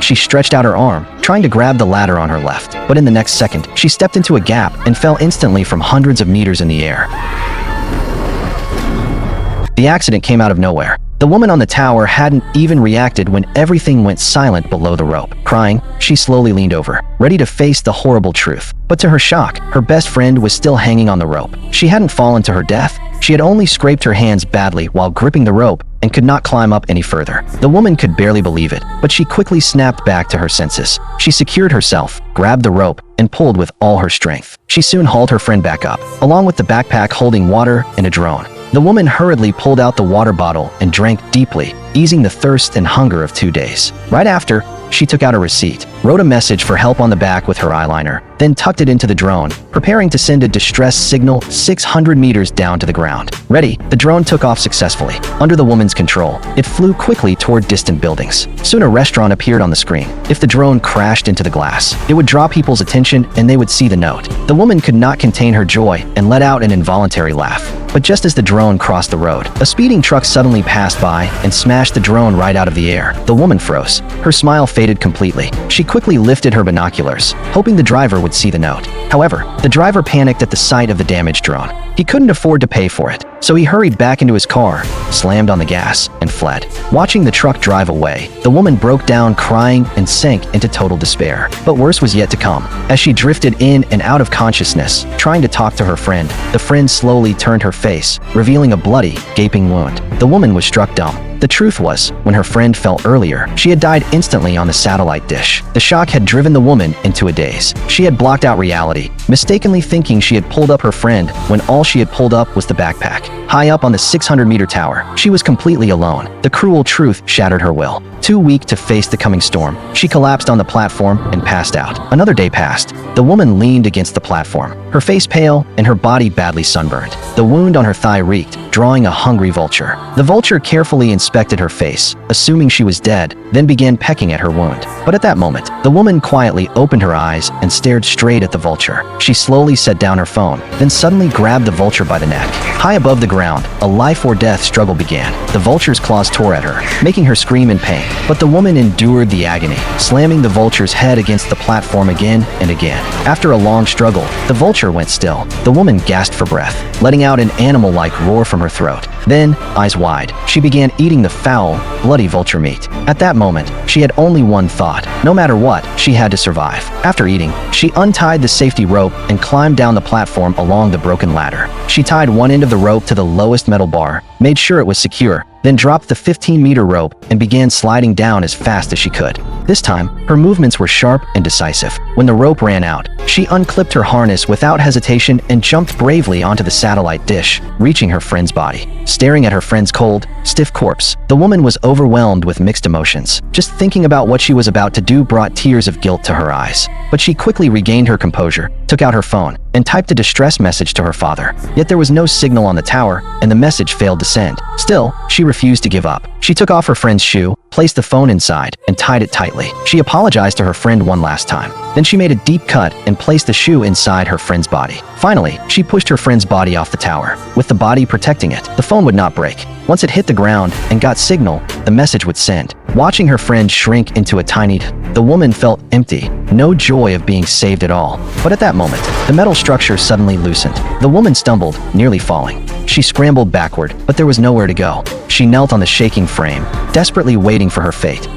She stretched out her arm, trying to grab the ladder on her left. But in the next second, she stepped into a gap and fell instantly from hundreds of meters in the air. The accident came out of nowhere. The woman on the tower hadn't even reacted when everything went silent below the rope. Crying, she slowly leaned over, ready to face the horrible truth. But to her shock, her best friend was still hanging on the rope. She hadn't fallen to her death. She had only scraped her hands badly while gripping the rope and could not climb up any further. The woman could barely believe it, but she quickly snapped back to her senses. She secured herself, grabbed the rope, and pulled with all her strength. She soon hauled her friend back up, along with the backpack holding water and a drone. The woman hurriedly pulled out the water bottle and drank deeply, easing the thirst and hunger of 2 days. Right after, she took out a receipt, wrote a message for help on the back with her eyeliner, then tucked it into the drone, preparing to send a distress signal 600 meters down to the ground. Ready, the drone took off successfully. Under the woman's control, it flew quickly toward distant buildings. Soon a restaurant appeared on the screen. If the drone crashed into the glass, it would draw people's attention and they would see the note. The woman could not contain her joy and let out an involuntary laugh. But just as the drone crossed the road, a speeding truck suddenly passed by and smashed the drone right out of the air. The woman froze. Her smile faded completely. She quickly lifted her binoculars, hoping the driver would see the note. However, the driver panicked at the sight of the damaged drone. He couldn't afford to pay for it, so he hurried back into his car, slammed on the gas, and fled. Watching the truck drive away, the woman broke down crying and sank into total despair. But worse was yet to come. As she drifted in and out of consciousness, trying to talk to her friend, the friend slowly turned her face, revealing a bloody, gaping wound. The woman was struck dumb. The truth was, when her friend fell earlier, she had died instantly on the satellite dish. The shock had driven the woman into a daze. She had blocked out reality, mistakenly thinking she had pulled up her friend when all she had pulled up was the backpack. High up on the 600-meter tower, she was completely alone. The cruel truth shattered her will. Too weak to face the coming storm, she collapsed on the platform and passed out. Another day passed. The woman leaned against the platform, her face pale and her body badly sunburned. The wound on her thigh reeked, drawing a hungry vulture. The vulture carefully inspected her face, assuming she was dead, then began pecking at her wound. But at that moment, the woman quietly opened her eyes and stared straight at the vulture. She slowly set down her phone, then suddenly grabbed the vulture by the neck. High above the ground, a life-or-death struggle began. The vulture's claws tore at her, making her scream in pain. But the woman endured the agony, slamming the vulture's head against the platform again and again. After a long struggle, the vulture went still. The woman gasped for breath, letting out an animal-like roar from her throat. Then, eyes wide, she began eating the foul, bloody vulture meat. At that moment, she had only one thought. No matter what, she had to survive. After eating, she untied the safety rope and climbed down the platform along the broken ladder. She tied one end of the rope to the lowest metal bar, made sure it was secure, then dropped the 15-meter rope and began sliding down as fast as she could. This time, her movements were sharp and decisive. When the rope ran out, she unclipped her harness without hesitation and jumped bravely onto the satellite dish, reaching her friend's body. Staring at her friend's cold, stiff corpse, the woman was overwhelmed with mixed emotions. Just thinking about what she was about to do brought tears of guilt to her eyes. But she quickly regained her composure, took out her phone, and typed a distress message to her father. Yet there was no signal on the tower, and the message failed to send. Still, she refused to give up. She took off her friend's shoe, placed the phone inside, and tied it tightly. She apologized to her friend one last time. Then she made a deep cut and placed the shoe inside her friend's body. Finally, she pushed her friend's body off the tower. With the body protecting it, the phone would not break. Once it hit the ground and got signal, the message would send. Watching her friend shrink into a tiny, the woman felt empty, no joy of being saved at all. But at that moment, the metal structure suddenly loosened. The woman stumbled, nearly falling. She scrambled backward, but there was nowhere to go. She knelt on the shaking frame, desperately waiting for her fate.